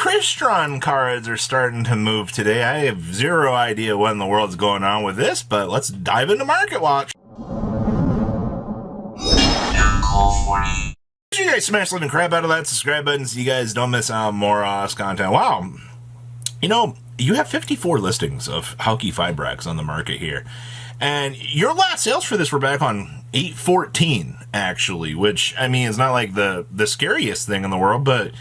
Crystron cards are starting to move today. I have zero idea what in the world's going on with this, but let's dive into Market Watch. You guys smash the living crap out of that subscribe button so you guys don't miss out on more Oddest content. Wow. You know, you have 54 listings of Alckemy Fibrax on the market here. And your last sales for this were back on 8/14, actually, which, I mean, is not like the scariest thing in the world, but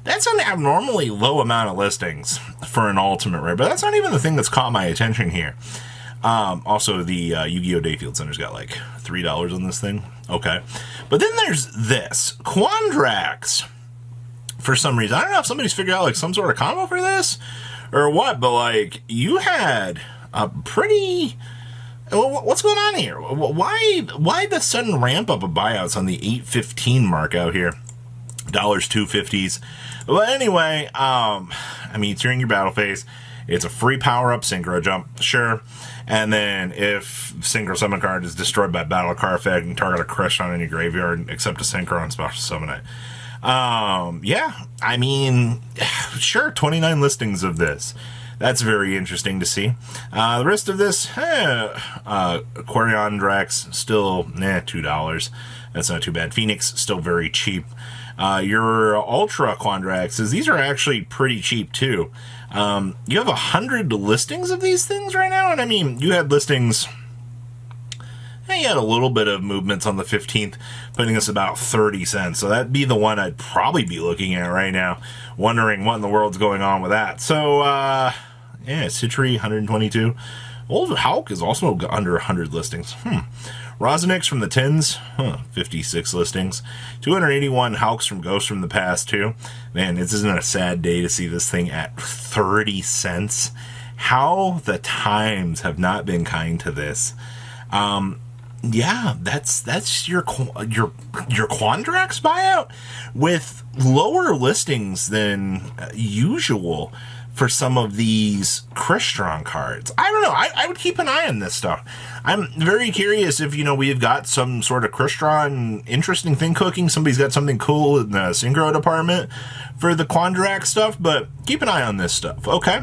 that's an abnormally low amount of listings for an ultimate rare. But that's not even the thing that's caught my attention here. Also, the Yu-Gi-Oh! Dayfield Center's got like $3 on this thing. Okay. But then there's this. Quandrax. For some reason. I don't know if somebody's figured out like some sort of combo for this or what, but like you had a pretty... What's going on here? Why the sudden ramp up of buyouts on the 8/15 mark out here? Dollars, 250s. Well, anyway, I mean, it's during your battle phase. It's a free power-up synchro jump, sure. And then if synchro summon card is destroyed by battle card effect, you can target a Crystron in your graveyard, except a synchro and special summon it. Yeah, I mean, sure, 29 listings of this. That's very interesting to see. The rest of this, Aquarion Drax, still, $2. That's not too bad. Phoenix, still very cheap. Your Ultra Quandraxes, these are actually pretty cheap too. You have 100 listings of these things right now, and I mean, you had listings... You had a little bit of movements on the 15th, putting us about 30 cents. So that'd be the one I'd probably be looking at right now, wondering what in the world's going on with that. So, yeah, Citri, 122. Old Hulk is also under 100 listings. Rosinix from the 10s, 56 listings. 281 Hulks from Ghosts from the Past, too. Man, this isn't a sad day to see this thing at 30 cents. How the times have not been kind to this. Yeah, that's your Quandrax buyout with lower listings than usual for some of these Crystron cards. I don't know. I would keep an eye on this stuff. I'm very curious if, you know, we've got some sort of Crystron interesting thing cooking. Somebody's got something cool in the synchro department for the Quandrax stuff, but keep an eye on this stuff. Okay.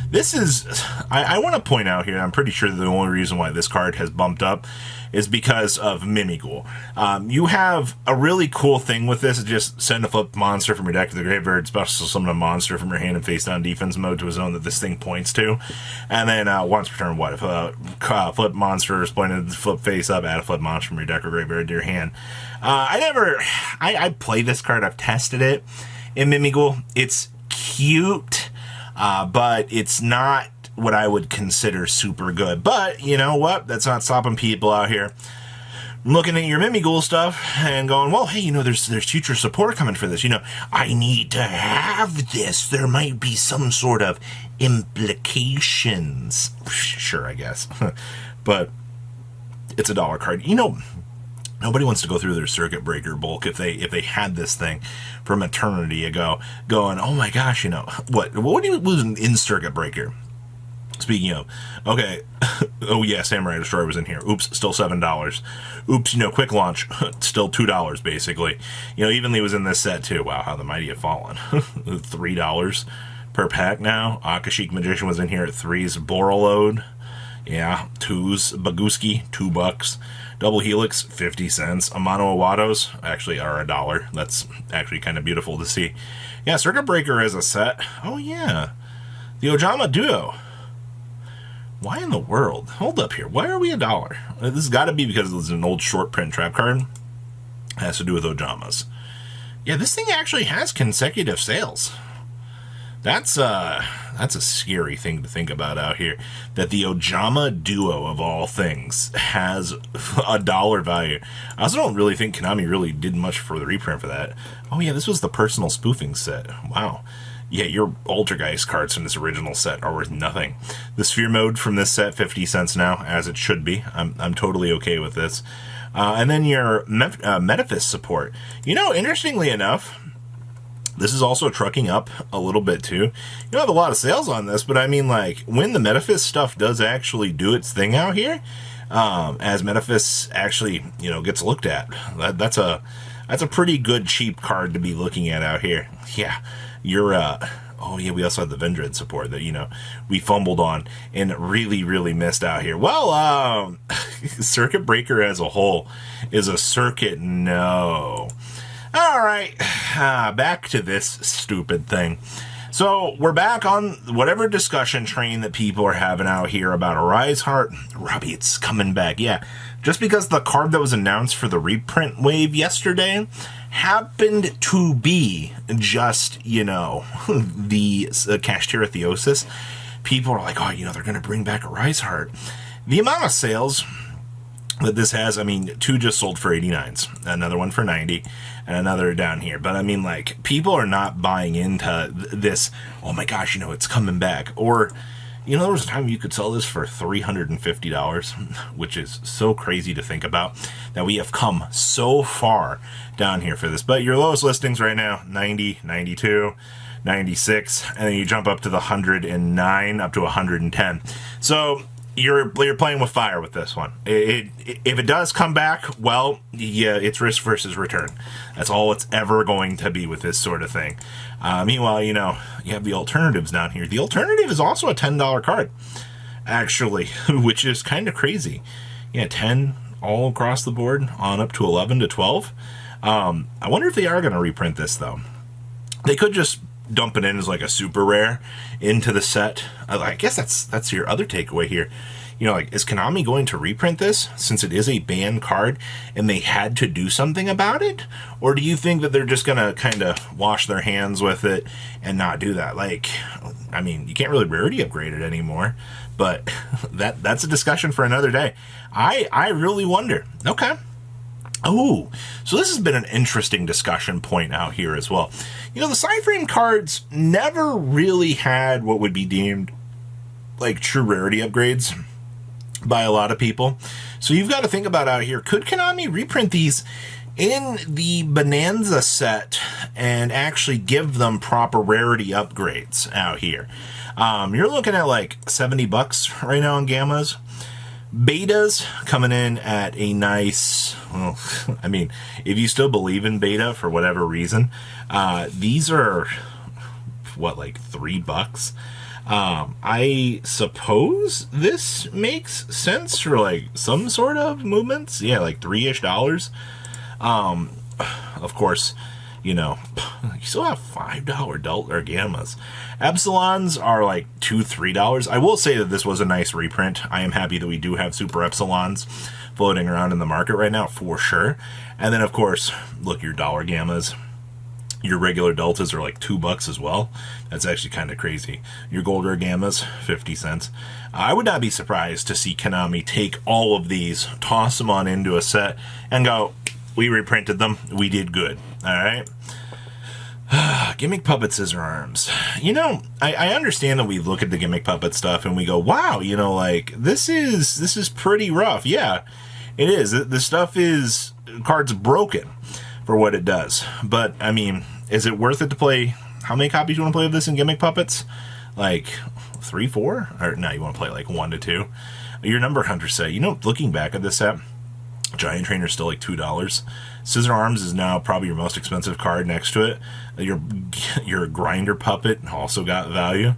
This is, I want to point out here, I'm pretty sure the only reason why this card has bumped up is because of Mimighoul. You have a really cool thing with this, just send a flip monster from your deck to the graveyard, special summon a monster from your hand in face down defense mode to a zone that this thing points to. And then once per turn, what if a flip monster is pointed to flip face up, add a flip monster from your deck or graveyard to your hand. I play this card, I've tested it in Mimighoul. It's cute. But it's not what I would consider super good. But, you know what? That's not stopping people out here looking at your Mimighoul stuff and going, well, hey, you know, there's future support coming for this. You know, I need to have this. There might be some sort of implications. Sure, I guess. But it's a $1 card. You know, nobody wants to go through their circuit breaker bulk if they had this thing from eternity ago, going, oh my gosh, you know, what do you lose in circuit breaker? Speaking of, okay, oh yeah, Samurai Destroyer was in here. Oops, still $7. Oops, you know, Quick Launch, still $2 basically. You know, Evenly was in this set too. Wow, how the mighty have fallen. $3 per pack now. Akashic Magician was in here at 3s. Borreload, yeah, 2s. Baguski, $2. Double Helix, 50 cents. Amano Awados actually are $1. That's actually kind of beautiful to see. Yeah, Circuit Breaker is a set. Oh, yeah. The Ojama Duo. Why in the world? Hold up here. Why are we $1? This has got to be because it's an old short print trap card. It has to do with Ojamas. Yeah, this thing actually has consecutive sales. That's a scary thing to think about out here. That the Ojama Duo, of all things, has $1 value. I also don't really think Konami really did much for the reprint for that. Oh yeah, this was the personal spoofing set. Wow. Yeah, your Altergeist cards from this original set are worth nothing. The Sphere Mode from this set, 50 cents now, as it should be. I'm totally okay with this. And then your Metaphys support. You know, interestingly enough, this is also trucking up a little bit too. You don't have a lot of sales on this, but I mean, like, when the Metaphys stuff does actually do its thing out here, as Metaphys actually, you know, gets looked at, that's a That's a pretty good cheap card to be looking at out here. Yeah, you're oh yeah, we also had the Vendread support that, you know, we fumbled on and really, really missed out here. Well, Circuit Breaker as a whole is a circuit no. All right, back to this stupid thing. So we're back on whatever discussion train that people are having out here about Arise-Heart. Robbie, it's coming back. Yeah, just because the card that was announced for the reprint wave yesterday happened to be just, you know, the Kashtira Theosis, people are like, oh, you know, they're going to bring back Arise-Heart. The amount of sales that this has, I mean, 2 just sold for 89s, another one for 90, and another down here. But I mean, like, people are not buying into this, oh my gosh, you know, it's coming back. Or, you know, there was a time you could sell this for $350, which is so crazy to think about, that we have come so far down here for this. But your lowest listings right now, 90, 92, 96, and then you jump up to the 109, up to 110. So you're playing with fire with this one. If it does come back, well, yeah, it's risk versus return. That's all it's ever going to be with this sort of thing. Meanwhile, you know, you have the alternatives down here. The alternative is also a $10 card, actually, which is kind of crazy. Yeah, 10 all across the board, on up to 11 to 12. I wonder if they are going to reprint this, though. They could just dump it in as like a super rare into the set. I guess that's your other takeaway here. You know, like, is Konami going to reprint this since it is a banned card and they had to do something about it? Or do you think that they're just going to kind of wash their hands with it and not do that? Like, I mean, you can't really rarity upgrade it anymore, but that's a discussion for another day. I really wonder. Okay. Oh, so this has been an interesting discussion point out here as well. You know, the side-frame cards never really had what would be deemed like true rarity upgrades by a lot of people. So you've got to think about out here, could Konami reprint these in the Bonanza set and actually give them proper rarity upgrades out here? You're looking at like $70 right now on Gammas. Betas coming in at a nice, well, I mean, if you still believe in beta for whatever reason, these are, what, like $3? I suppose this makes sense for like some sort of movements. Yeah, like $3-ish. Of course, you know, you still have $5 Delta or Gammas. Epsilons are like $2-3. I will say that this was a nice reprint. I am happy that we do have Super Epsilons floating around in the market right now, for sure. And then, of course, look, your dollar Gammas. Your regular Deltas are like $2 as well. That's actually kind of crazy. Your Gold Rare Gammas, 50 cents. I would not be surprised to see Konami take all of these, toss them on into a set, and go, we reprinted them, we did good. All right? Gimmick Puppet Scissor Arms. You know, I understand that we look at the Gimmick Puppet stuff and we go, wow, you know, like, this is pretty rough. Yeah, it is. The stuff is, card's broken for what it does. But, I mean, is it worth it to play? How many copies do you want to play of this in Gimmick Puppets? Like 3, 4? Or no, you want to play like 1 to 2? Your Number Hunter set, you know, looking back at this set, Giant Trainer's still like $2. Scissor Arms is now probably your most expensive card next to it. Your Grinder Puppet also got value.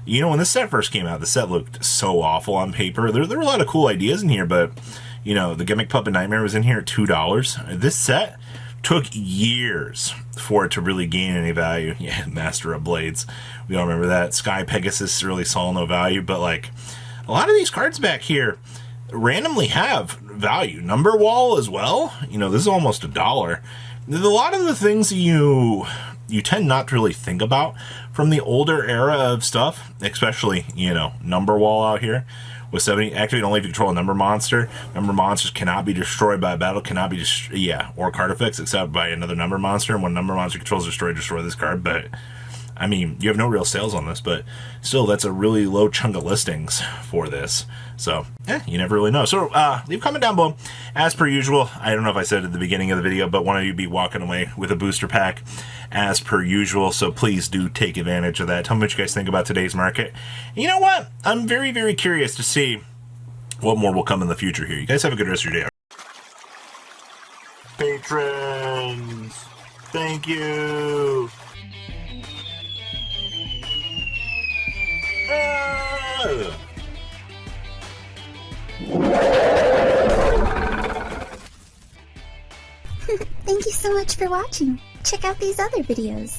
You know, when this set first came out, the set looked so awful on paper. There were a lot of cool ideas in here, but, you know, the Gimmick Puppet Nightmare was in here at $2. This set took years for it to really gain any value. Yeah, Master of Blades. We all remember that. Sky Pegasus really saw no value, but, like, a lot of these cards back here randomly have value. Number Wall as well. You know, this is almost $1. A lot of the things you tend not to really think about from the older era of stuff, especially, you know, Number Wall out here with 70, activate only if you control a number monster. Number monsters cannot be destroyed by a battle, cannot be or card effects except by another number monster. And when number monster controls destroy this card. But I mean, you have no real sales on this, but still, that's a really low chunk of listings for this. So, you never really know. So, leave a comment down below. As per usual, I don't know if I said it at the beginning of the video, but one of you be walking away with a booster pack as per usual. So please do take advantage of that. Tell me what you guys think about today's market. And you know what? I'm very, very curious to see what more will come in the future here. You guys have a good rest of your day. patrons. Thank you. Ah! Thank you so much for watching. Check out these other videos.